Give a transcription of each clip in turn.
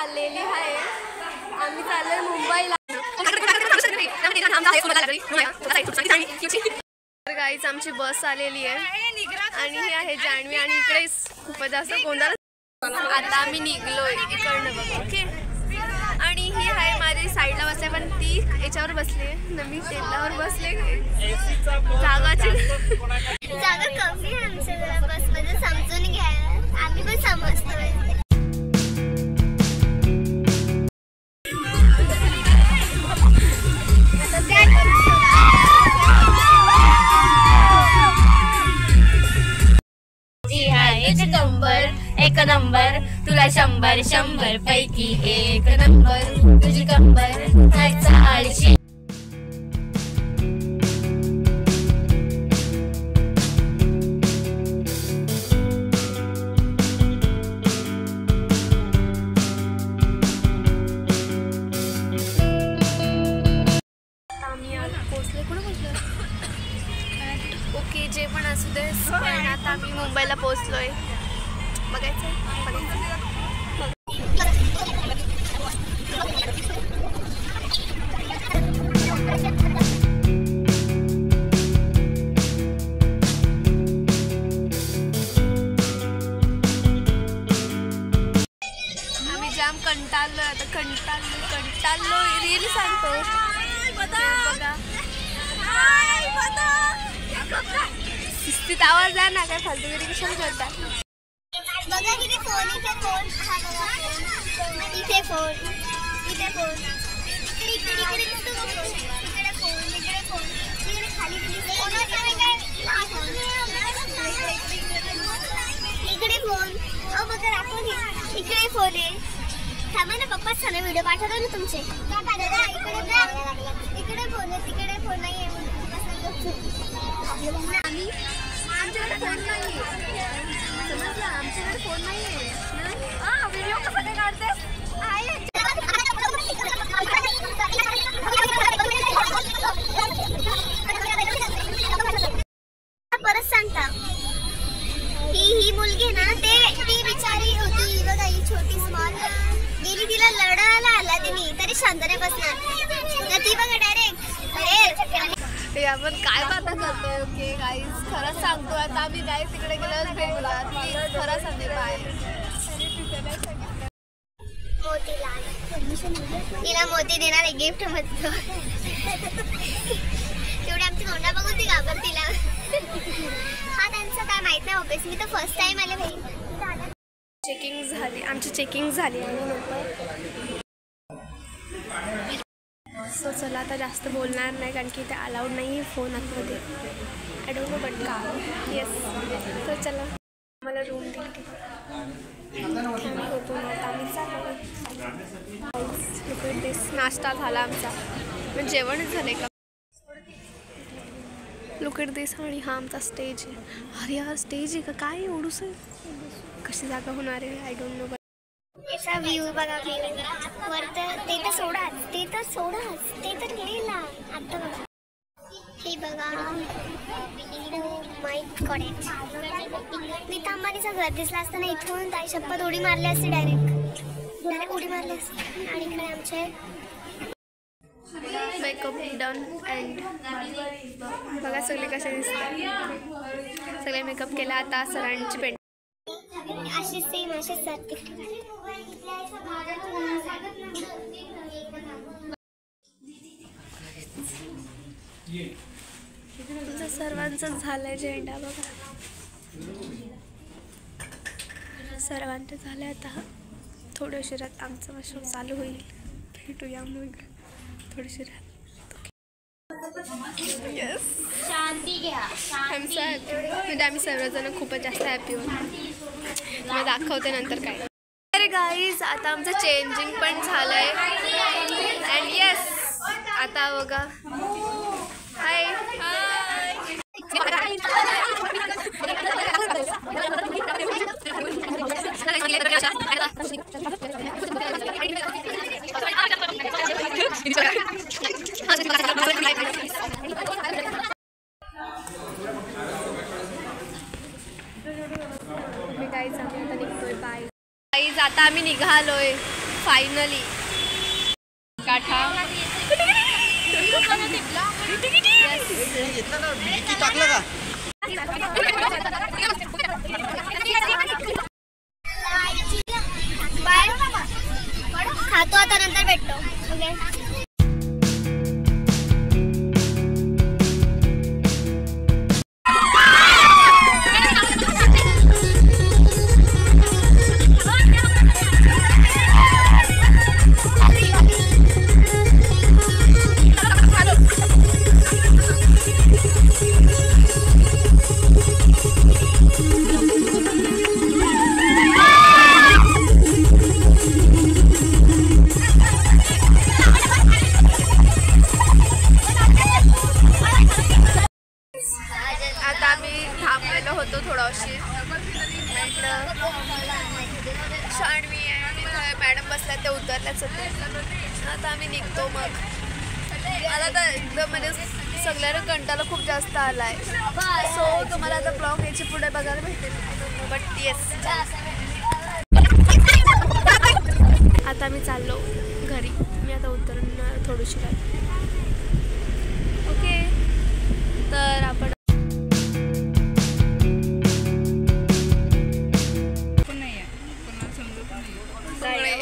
चाललेली आहे. आम्ही चाललोय मुंबईला. तर गाईच आमची बस आलेली आहे आणि ही आहे जान्हवी आणि इकडे खूपच जास्त गोंधळ. आता आम्ही निघलोय इकडनं बघ. ओके. आणि ही आहे माझी साईडला बसले पण ती याच्यावर बसले ना मी टेबलावर बसले. जागा कमी आहे आमच्या बसमध्ये समजून घ्या. आम्ही पण समजतोय. एक नंबर तुला 100 पैकी 1 नंबर तुझी कंबर खायचा आळशी. ओके जे पण असू दे पण आता आम्ही मुंबईला पोहोचलोय. बघायचं आम्ही जाम कंटाळलोय. आता कंटाळलोय रिअली सांगतो. बघा शिस्तीत आवाज आहे ना. काय फालतूगिरी कशाला करतात. बघा किती फोन इथे फोन हा बघा फोन इथे फोन इथे फोन इकडे फोन इकडे खाली इकडे फोन. अहो बघा आपण इकडे फोन आहे. थांबा ना पप्पा छान व्हिडिओ पाठवतो ना तुमचे. इकडे फोन आहे तिकडे फोन नाही आहे. आम्ही आमच्याकडे फोन नाही समजलं. आमच्याकडे फोन नाही आहे. व्हिडिओ कसा काय काढतेस. परत सांगता ही मुलगी ना ती बिचारी होती बघा. ही छोटी स्मॉल गेली. तिला लढायला आला तिने तरी शांतने बसणार. ती बघा डायरेक्ट आपण काय बाता करतोय. ओके गाईज खरंच सांगतो. आता आम्ही गाईज तिकडे गेल्यावर भेटला. प्लीज खरं सांगते बाय. तिला मोती देणार आहे गिफ्ट मध्ये. तेवढी आमची तोंडा बघून ती घाबर तिला. हा त्यांचं काय माहित नाही. ऑफिस मी तर फर्स्ट टाइम आले भाई. चेकिंग झाली. आमची चेकिंग झाली आणि नंतर सो चला आता जास्त बोलणार नाही कारण की ते अलाउड नाही आहे फोन आतमध्ये. आय डोंट नो बट का. येस तर चला मला रूम दिली. आम्ही होतो आता आम्ही चाललो. नाश्ता झाला आमचा पण जेवणच झालं का. Look at this. आणि हा आमचा स्टेज आहे. अरे यार स्टेज आहे का काय एवढूस आहे. कशी जागा होणार आहे आय डोंट नो. याचा व्ह्यू बघा. वर तर ते तर गेला आता बघा. हे बघा माय गॉड. नीता अंबानीचं घर दिसलं असताना इथून ताई शपथ उडी मारली असते. डायरेक्ट उडी मारली असते. आणि इकडे आमचे मेकअप डन अँड बघा सगळे कसे दिसतात. सगळे मेकअप केला. आता सरांची पेंट अशी सेम अशीच जाते. तुमचं सर्वांचं झालंय झेंडा बघा. सर्वांचं झालं. आता थोड्या उशिरात आमचं शो चालू होईल. भेटूया मग थोड्या उशिरात. येस शांती घ्या. म्हणजे आम्ही सर्वजण खूपच जास्त हॅपी होतो. मला दाखवते नंतर काय. अरे गाईज आता आमचं चेंजिंग पण झालंय. अँड येस आता बघा. हाय गाईज आम्ही आता निघतोय. बाय गाईज आता आम्ही निघालोय फायनली काठा टाकलं का? बाय खातो आता नंतर भेटतो. आता आम्ही थांबलेलो होतो थोडा उशीर. शाणवी आणि मॅडम बसल्या त्या उतरल्याच होते. आता आम्ही निघतो. मग मला तर एकदम म्हणजे सगळ्यांना कंटाळा खूप जास्त आलाय. सो तुम्हाला आता ब्लॉग याची पुढे बघायला भेटेल. बट येस आता मी चाललो घरी. मी आता उतरणार थोडीशी. ओके तर आपण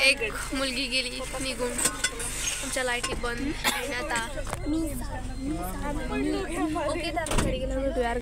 एक मुलगी गेली निघून. आमच्या लाईटी बंद आणि आता ओके तर घरी गेल्यावर भेटूया.